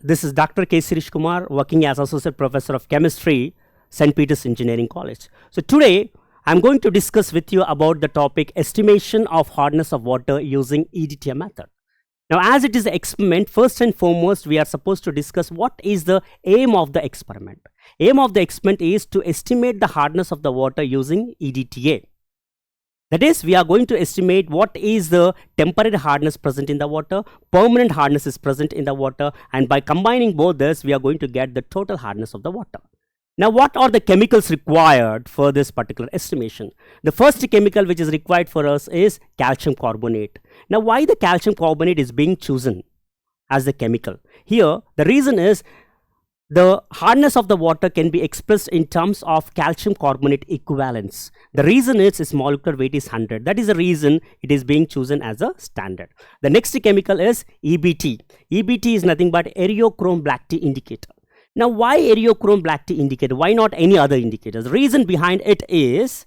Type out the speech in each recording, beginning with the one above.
This is Dr. K. Sirish Kumar, working as Associate Professor of Chemistry, St. Peter's Engineering College. So today, I'm going to discuss with you about the topic estimation of hardness of water using EDTA method. Now, as it is an experiment, first and foremost, we are supposed to discuss what is the aim of the experiment. Aim of the experiment is to estimate the hardness of the water using EDTA. That is, we are going to estimate what is the temporary hardness present in the water, permanent hardness is present in the water, and by combining both this, we are going to get the total hardness of the water. Now, what are the chemicals required for this particular estimation? The first chemical which is required for us is calcium carbonate. Now, why the calcium carbonate is being chosen as the chemical? Here, the reason is the hardness of the water can be expressed in terms of calcium carbonate equivalence. The reason is its molecular weight is 100. That is the reason it is being chosen as a standard. The next chemical is EBT. EBT is nothing but eriochrome black tea indicator. Now, why eriochrome black tea indicator? Why not any other indicators? The reason behind it is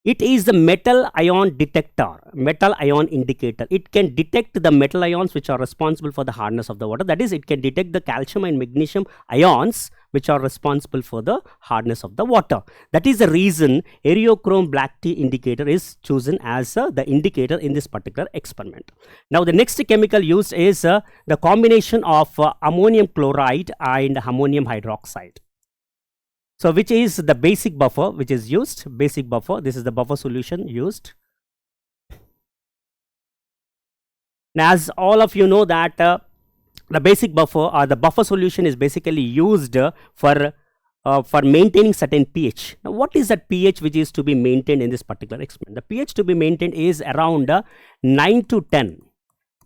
the metal ion detector, metal ion indicator. It can detect the metal ions which are responsible for the hardness of the water. That is, it can detect the calcium and magnesium ions which are responsible for the hardness of the water. That is the reason eriochrome black tea indicator is chosen as the indicator in this particular experiment. Now, the next chemical used is the combination of ammonium chloride and ammonium hydroxide. So, which is the basic buffer which is used, basic buffer, this is the buffer solution used. Now, as all of you know that the basic buffer or the buffer solution is basically used for maintaining certain pH. Now, what is that pH which is to be maintained in this particular experiment? The pH to be maintained is around 9 to 10.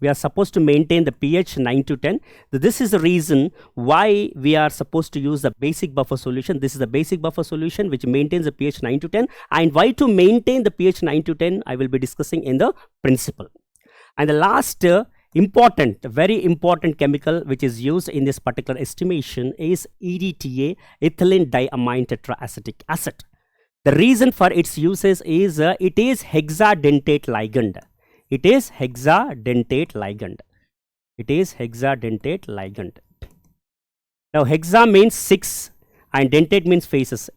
We are supposed to maintain the pH 9 to 10. So this is the reason why we are supposed to use the basic buffer solution. This is the basic buffer solution which maintains the pH 9 to 10. And why to maintain the pH 9 to 10, I will be discussing in the principle. And the last very important chemical which is used in this particular estimation is EDTA, ethylenediaminetetraacetic acid. The reason for its uses is it is hexadentate ligand. It is hexadentate ligand. It is hexadentate ligand. Now, hexa means 6 and dentate means faces.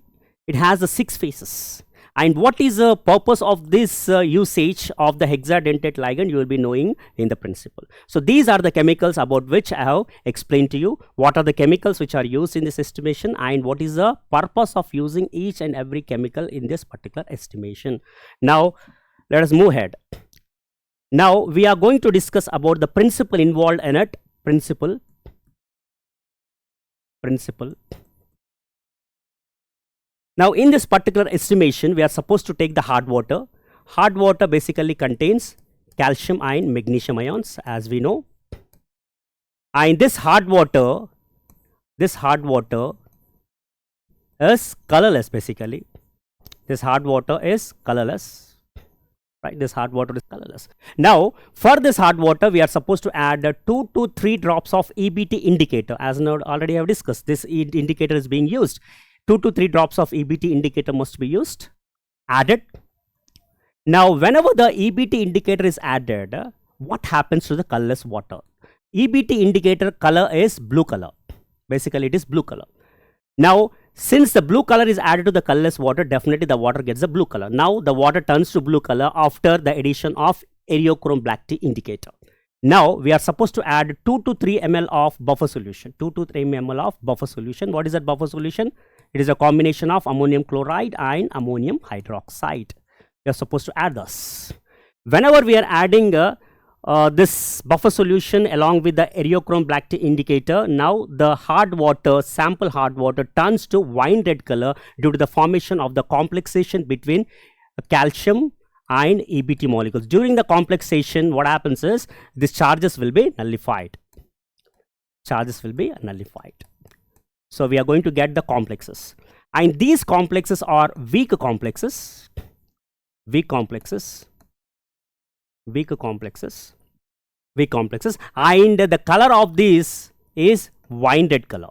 It has the 6 faces. And what is the purpose of this usage of the hexadentate ligand? You will be knowing in the principle. So, these are the chemicals about which I have explained to you. What are the chemicals which are used in this estimation and what is the purpose of using each and every chemical in this particular estimation. Now, let us move ahead. Now, we are going to discuss about the principle involved in it. Principle. Now, in this particular estimation, we are supposed to take the hard water. Hard water basically contains calcium and magnesium ions, as we know. And this hard water is colorless basically. This hard water is colorless. Right, this hard water is colorless. Now, for this hard water, we are supposed to add 2 to 3 drops of EBT indicator. As now already I have discussed, this indicator is being used. 2 to 3 drops of EBT indicator must be used, added. Now, whenever the EBT indicator is added, what happens to the colorless water? EBT indicator color is blue color. Basically, it is blue color. Now, since the blue color is added to the colorless water, definitely the water gets the blue color. Now, the water turns to blue color after the addition of eriochrome black tea indicator. Now, we are supposed to add 2 to 3 ml of buffer solution. 2 to 3 ml of buffer solution. What is that buffer solution? It is a combination of ammonium chloride and ammonium hydroxide. We are supposed to add this. Whenever we are adding this buffer solution along with the eriochrome black tea indicator, now the hard water, sample hard water turns to wine red color due to the formation of the complexation between calcium and EBT molecules. During the complexation, what happens is these charges will be nullified. Charges will be nullified. So, we are going to get the complexes. And these complexes are weak complexes. Weak complexes. And the color of this is wine red color.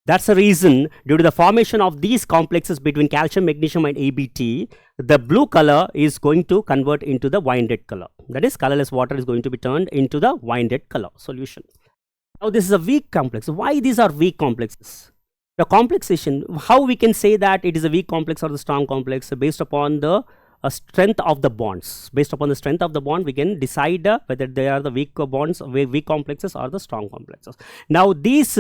That's the reason, due to the formation of these complexes between calcium, magnesium and EBT, the blue color is going to convert into the wine red color. That is, colorless water is going to be turned into the wine red color solution. Now this is a weak complex. Why these are weak complexes? The complexation, how we can say that it is a weak complex or the strong complex? Based upon the strength of the bonds. Based upon the strength of the bond, we can decide whether they are the weak bonds, weak complexes or the strong complexes. Now these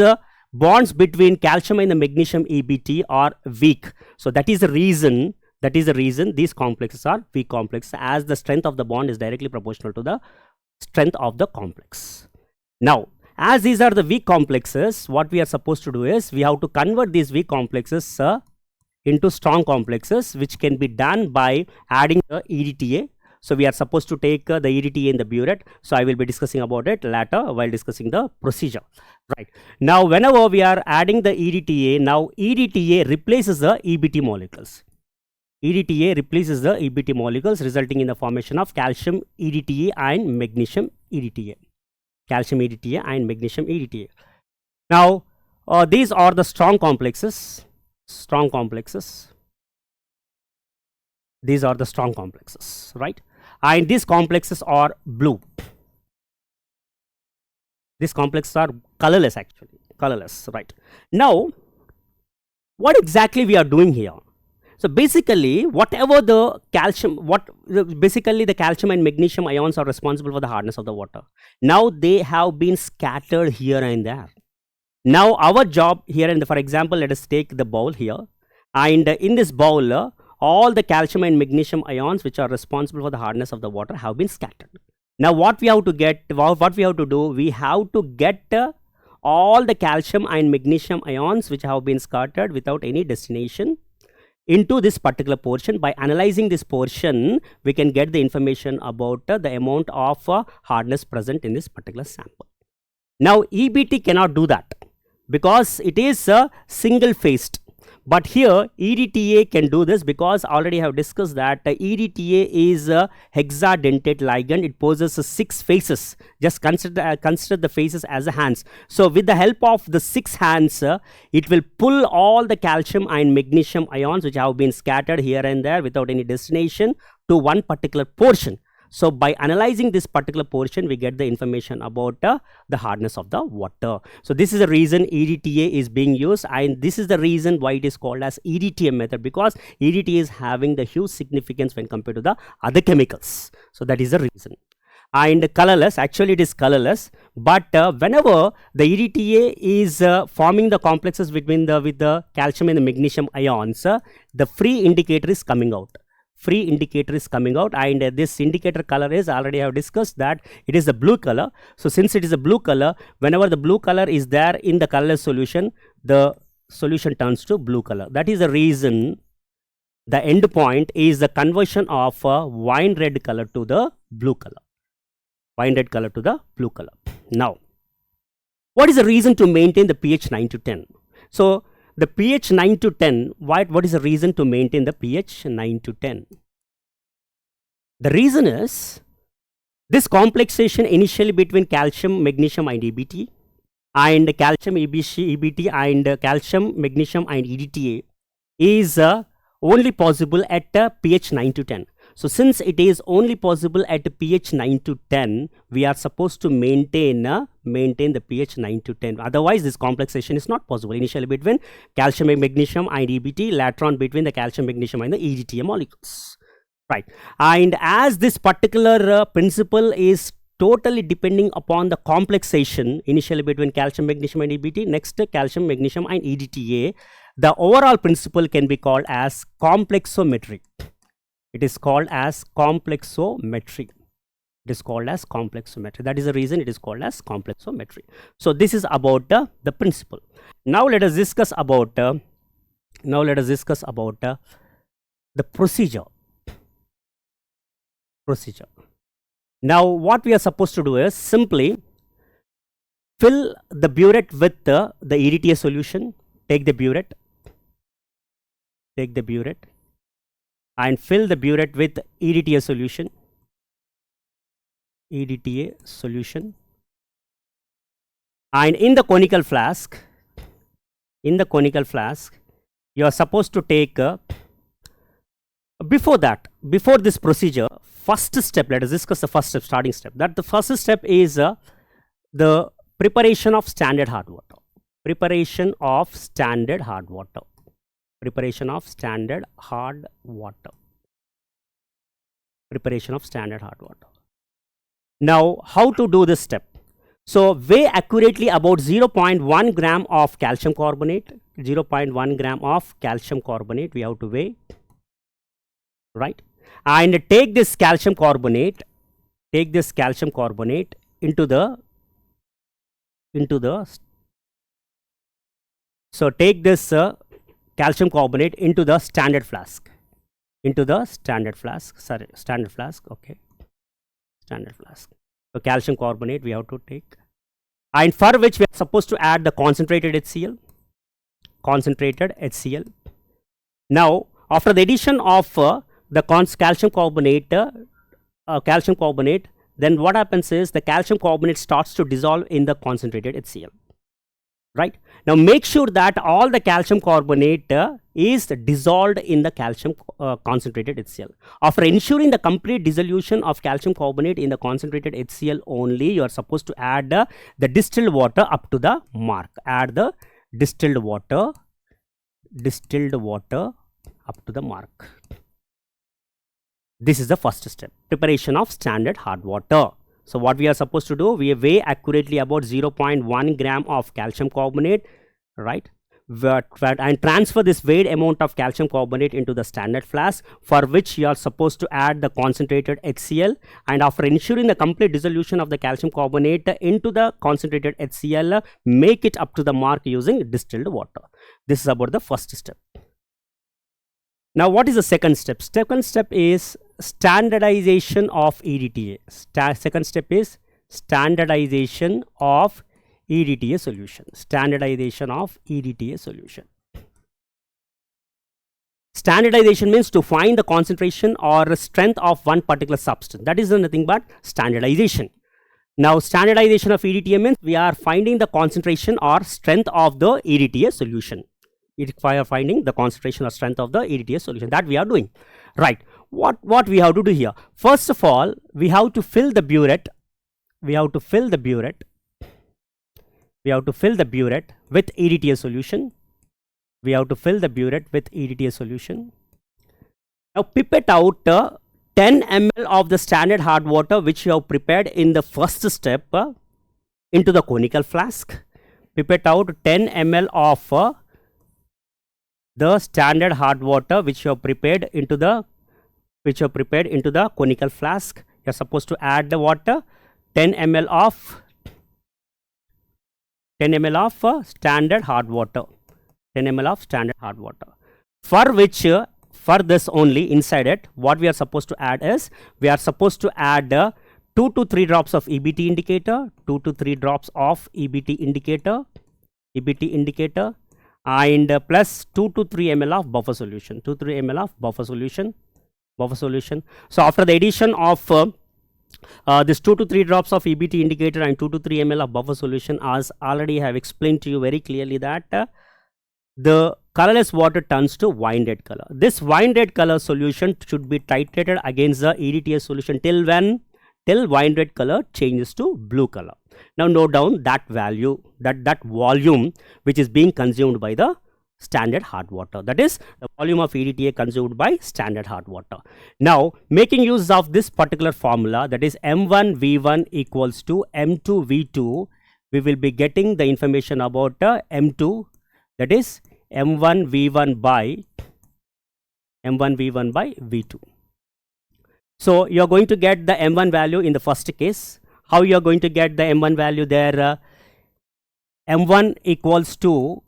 bonds between calcium and the magnesium EBT are weak. So that is the reason these complexes are weak complexes, as the strength of the bond is directly proportional to the strength of the complex. Now, as these are the weak complexes, what we are supposed to do is we have to convert these weak complexes into strong complexes, which can be done by adding the EDTA. So we are supposed to take the EDTA in the burette. So I will be discussing about it later while discussing the procedure. Right. Now, whenever we are adding the EDTA, now EDTA replaces the EBT molecules. EDTA replaces the EBT molecules, resulting in the formation of calcium EDTA and magnesium EDTA. Calcium EDTA and magnesium EDTA. Now, these are the strong complexes. Strong complexes. These are the strong complexes, right? And these complexes are blue. These complexes are colorless, actually. Colorless, right? Now, what exactly we are doing here? So basically, whatever the calcium, basically the calcium and magnesium ions are responsible for the hardness of the water. Now they have been scattered here and there. Now our job here, and for example, let us take the bowl here, and in this bowl, all the calcium and magnesium ions which are responsible for the hardness of the water have been scattered. Now what we have to get, what we have to do, we have to get all the calcium and magnesium ions which have been scattered without any destination into this particular portion. By analyzing this portion, we can get the information about the amount of hardness present in this particular sample. Now EBT cannot do that because it is single phased, but here EDTA can do this, because already I have discussed that EDTA is a hexadentate ligand. It possesses 6 faces. Just consider the faces as a hands. So with the help of the 6 hands, it will pull all the calcium and magnesium ions which have been scattered here and there without any destination to one particular portion. So by analyzing this particular portion, we get the information about the hardness of the water. So this is the reason EDTA is being used, and this is the reason why it is called as EDTA method, because EDTA is having the huge significance when compared to the other chemicals. So that is the reason. And colorless, actually it is colorless, but whenever the EDTA is forming the complexes with the calcium and the magnesium ions, the free indicator is coming out. Free indicator is coming out, and this indicator color is, already I have discussed that it is the blue color. So since it is a blue color, whenever the blue color is there in the colorless solution, the solution turns to blue color. That is the reason the end point is the conversion of wine red color to the blue color. Wine red color to the blue color. Now, what is the reason to maintain the pH 9 to 10? So the pH 9 to 10, what is the reason to maintain the pH 9 to 10? The reason is this complexation initially between calcium, magnesium and EBT, and calcium, EBT and calcium, magnesium and EDTA is only possible at pH 9 to 10. So since it is only possible at pH 9 to 10, we are supposed to maintain the pH 9 to 10. Otherwise, this complexation is not possible. Initially between calcium and magnesium and EBT, later on between the calcium, magnesium and the EDTA molecules. Right. And as this particular principle is totally depending upon the complexation initially between calcium, magnesium and EBT, next calcium, magnesium and EDTA, the overall principle can be called as complexometry. It is called as complexometry. It is called as complexometry. That is the reason it is called as complexometry. So this is about the principle. Now let us discuss about the procedure. Now what we are supposed to do is simply fill the burette with the EDTA solution. Take the burette and fill the burette with EDTA solution. And in the conical flask, in the conical flask, you are supposed to take before this procedure, first step, let us discuss the first step, starting step. That the first step is the preparation of standard hard water. Preparation of standard hard water. Preparation of standard hard water. Preparation of standard hard water. Now, how to do this step? So, weigh accurately about 0.1 gram of calcium carbonate. 0.1 gram of calcium carbonate we have to weigh, right? And take this calcium carbonate, into the so take this calcium carbonate into the standard flask, okay, standard flask. So calcium carbonate we have to take, and for which we are supposed to add the concentrated HCl. Now, after the addition of the calcium carbonate, then what happens is the calcium carbonate starts to dissolve in the concentrated HCl. Right? Now, make sure that all the calcium carbonate is dissolved in the calcium concentrated HCl. After ensuring the complete dissolution of calcium carbonate in the concentrated HCl only, you are supposed to add the distilled water up to the mark. Add the distilled water up to the mark. This is the first step, preparation of standard hard water. So what we are supposed to do, we weigh accurately about 0.1 gram of calcium carbonate, right? And transfer this weighed amount of calcium carbonate into the standard flask, for which you are supposed to add the concentrated HCl, and after ensuring the complete dissolution of the calcium carbonate into the concentrated HCl, make it up to the mark using distilled water. This is about the first step. Now, what is the second step? Second step is standardization of EDTA. Second step is standardization of EDTA solution. Standardization of EDTA solution. Standardization means to find the concentration or strength of one particular substance. That is nothing but standardization. Now, standardization of EDTA means we are finding the concentration or strength of the EDTA solution. Finding the concentration or strength of the EDTA solution, that we are doing, right? What we have to do here? First of all, we have to fill the burette. We have to fill the burette with EDTA solution. Now pipette out 10 ml of the standard hard water which you have prepared in the first step into the conical flask. Pipette out 10 ml of the standard hard water which you have prepared into the conical flask. You are supposed to add the water, 10 ml of standard hard water. For which for this only, inside it, what we are supposed to add is, we are supposed to add 2 to 3 drops of EBT indicator, and plus 2 to 3 ml of buffer solution, So after the addition of this 2 to 3 drops of EBT indicator and 2 to 3 ml of buffer solution, as already I have explained to you very clearly, that the colorless water turns to wine red color. This wine red color solution should be titrated against the EDTA solution till wine red color changes to blue color. Now note down that value, that volume which is being consumed by the standard hard water. That is the volume of EDTA consumed by standard hard water. Now, making use of this particular formula, that is M1V1 equals to M2V2, we will be getting the information about M2, that is M1V1 by V2. So you are going to get the M1 value in the first case. How you are going to get the M1 value there? M1 equals to,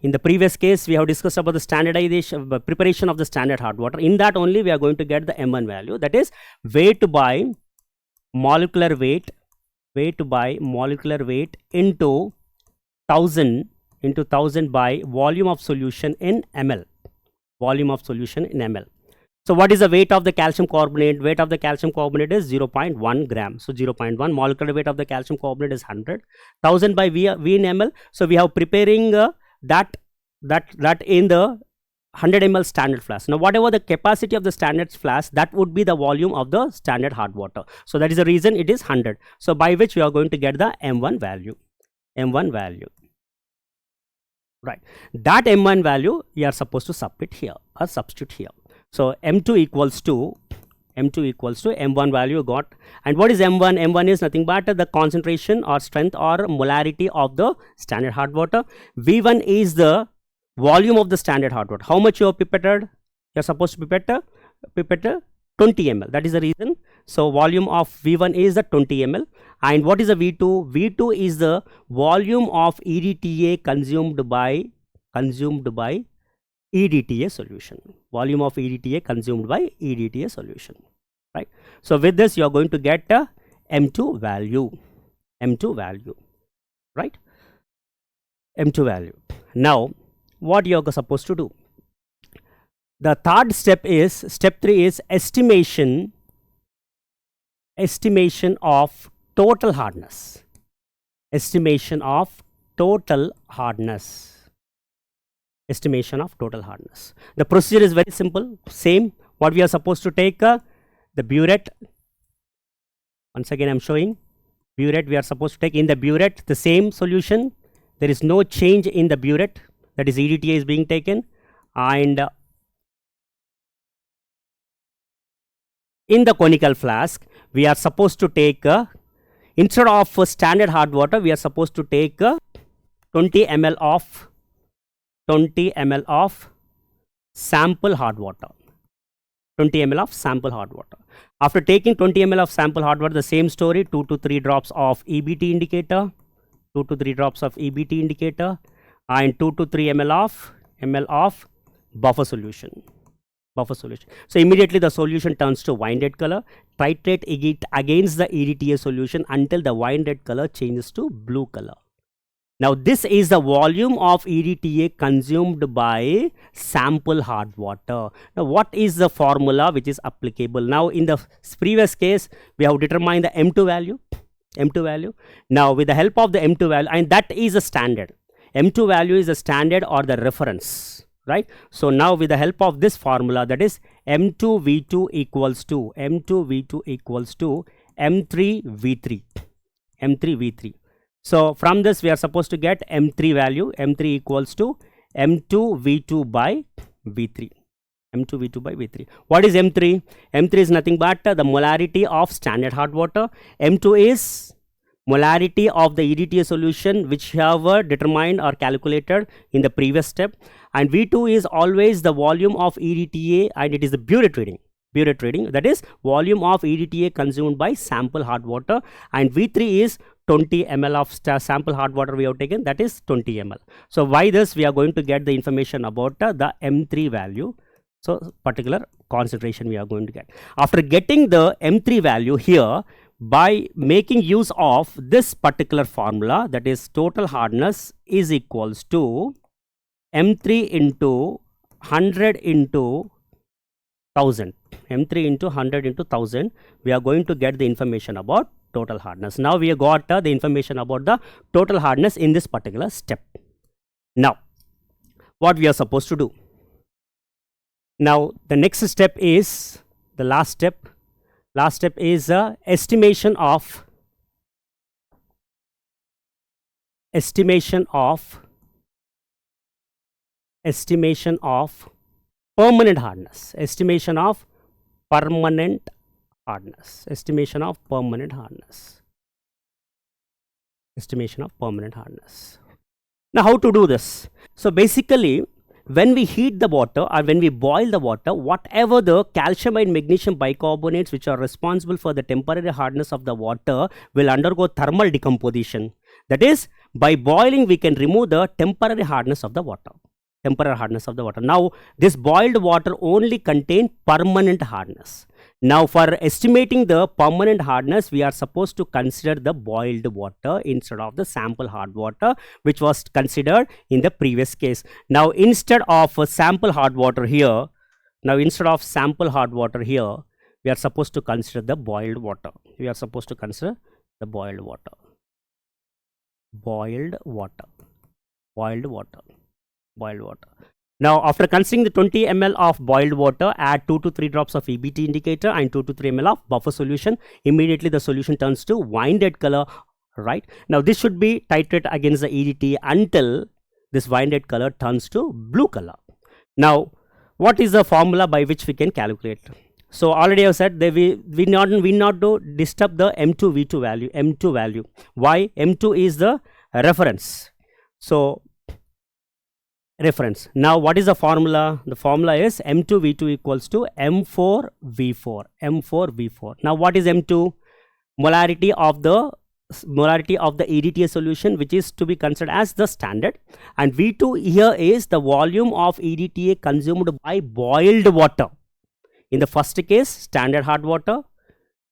in the previous case we have discussed about the standardization, preparation of the standard hard water. In that only we are going to get the M1 value, that is weight by molecular weight into 1000 by volume of solution in ml. So what is the weight of the calcium carbonate? Weight of the calcium carbonate is 0.1 gram. So 0.1, molecular weight of the calcium carbonate is 100. 1000 by V in ml. So we have preparing that in the 100 ml standard flask. Now whatever the capacity of the standard flask, that would be the volume of the standard hard water. So that is the reason it is 100. So by which we are going to get the M1 value. Right, that M1 value we are supposed to submit here or substitute here. So M2 equals to M1 value got. And what is M1? M1 is nothing but the concentration or strength or molarity of the standard hard water. V1 is the volume of the standard hard water. How much you have pipetted? You are supposed to pipette 20 ml. That is the reason. So volume of V1 is the 20 ml. And what is the V2? V2 is the volume of EDTA consumed by EDTA solution. Volume of EDTA consumed by EDTA solution. Right. So with this you are going to get a M2 value. Right. M2 value. Now what you are supposed to do? The third step is, step 3 is estimation of total hardness. Estimation of total hardness. The procedure is very simple. Same. What we are supposed to take the burette. Once again I am showing burette. We are supposed to take in the burette the same solution. There is no change in the burette. That is EDTA is being taken. And in the conical flask we are supposed to take instead of standard hard water, we are supposed to take 20 ml of sample hard water. 20 ml of sample hard water. After taking 20 ml of sample hard water, the same story, 2 to 3 drops of EBT indicator, and 2 to 3 ml of buffer solution. So immediately the solution turns to wine red color. Titrate it against the EDTA solution until the wine red color changes to blue color. Now this is the volume of EDTA consumed by sample hard water. Now what is the formula which is applicable? Now in the previous case we have determined the M2 value. Now with the help of the M2 value, and that is a standard. M2 value is a standard or the reference. Right. So now with the help of this formula, that is M2V2 equals to M3V3. So from this we are supposed to get M3 value. M3 equals to M2V2 by V3. What is M3? M3 is nothing but the molarity of standard hard water. M2 is molarity of the EDTA solution which have determined or calculated in the previous step. And V2 is always the volume of EDTA, and it is the burette reading. That is volume of EDTA consumed by sample hard water. And V3 is 20 ml of sample hard water we have taken, that is 20 ml. So by this we are going to get the information about the M3 value. So particular concentration we are going to get. After getting the M3 value here, by making use of this particular formula, that is total hardness is equals to M3 into 100 into 1000. M3 into 100 into 1000, we are going to get the information about total hardness. Now we have got the information about the total hardness in this particular step. Now what we are supposed to do? Now the next step is the last step. Last step is estimation of permanent hardness. Estimation of permanent hardness. Now how to do this? So basically, when we heat the water or when we boil the water, whatever the calcium and magnesium bicarbonates which are responsible for the temporary hardness of the water will undergo thermal decomposition. That is, by boiling we can remove the temporary hardness of the water. Now this boiled water only contain permanent hardness. Now for estimating the permanent hardness, we are supposed to consider the boiled water instead of the sample hard water which was considered in the previous case. Now instead of sample hard water here, we are supposed to consider the boiled water. Boiled water. boiled water. Now, after considering the 20 ml of boiled water, add 2 to 3 drops of EBT indicator and 2 to 3 ml of buffer solution. Immediately, the solution turns to wine red color, right? Now, this should be titrated against the EDTA until this wine red color turns to blue color. Now, what is the formula by which we can calculate? So, already I have said that we not do disturb the M2V2 value, M2 value. Why? M2 is the reference. So, reference. Now, what is the formula? The formula is M2V2 equals to M4V4. M4V4. Now, what is M2? Molarity of the EDTA solution, which is to be considered as the standard, and V2 here is the volume of EDTA consumed by boiled water. In the first case, standard hard water.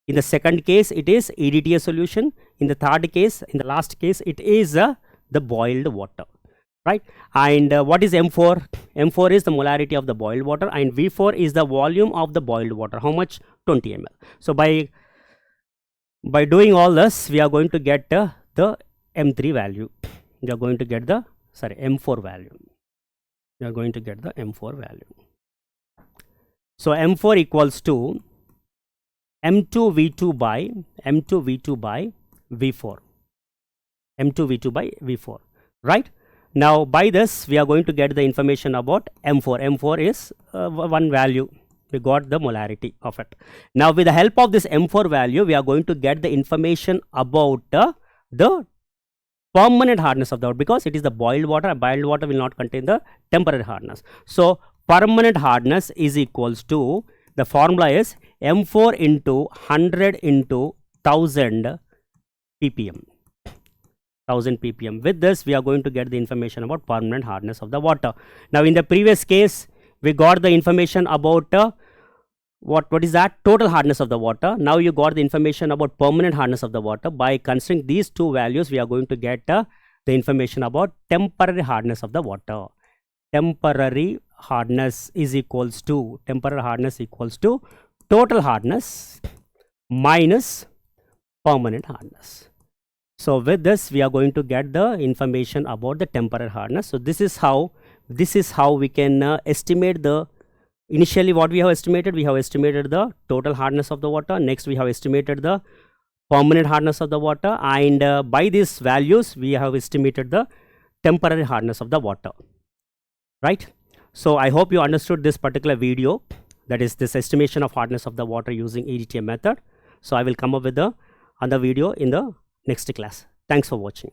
In the second case, it is EDTA solution. In the third case, in the last case, it is the boiled water. Right? And what is M4? M4 is the molarity of the boiled water, and V4 is the volume of the boiled water. How much? 20 ml. So by doing all this, we are going to get the M3 value. We are going to get the M4 value. We are going to get the M4 value. So M4 equals to M2V2 by V4. M2V2 by V4. Right? Now, by this, we are going to get the information about M4. M4 is one value. We got the molarity of it. Now, with the help of this M4 value, we are going to get the information about the permanent hardness of the water, because it is the boiled water. Boiled water will not contain the temporary hardness. So, permanent hardness is equals to, the formula is M4 into 100 into 1000 ppm. 1000 ppm. With this, we are going to get the information about permanent hardness of the water. Now, in the previous case, we got the information about what is that? Total hardness of the water. Now, you got the information about permanent hardness of the water. By considering these two values, we are going to get the information about temporary hardness of the water. Temporary hardness is equals to, total hardness minus permanent hardness. So, with this, we are going to get the information about the temporary hardness. So, this is how we can estimate the, initially what we have estimated the total hardness of the water. Next, we have estimated the permanent hardness of the water, and by these values, we have estimated the temporary hardness of the water. Right? So, I hope you understood this particular video, that is this estimation of hardness of the water using EDTA method. So, I will come up with another video in the next class. Thanks for watching.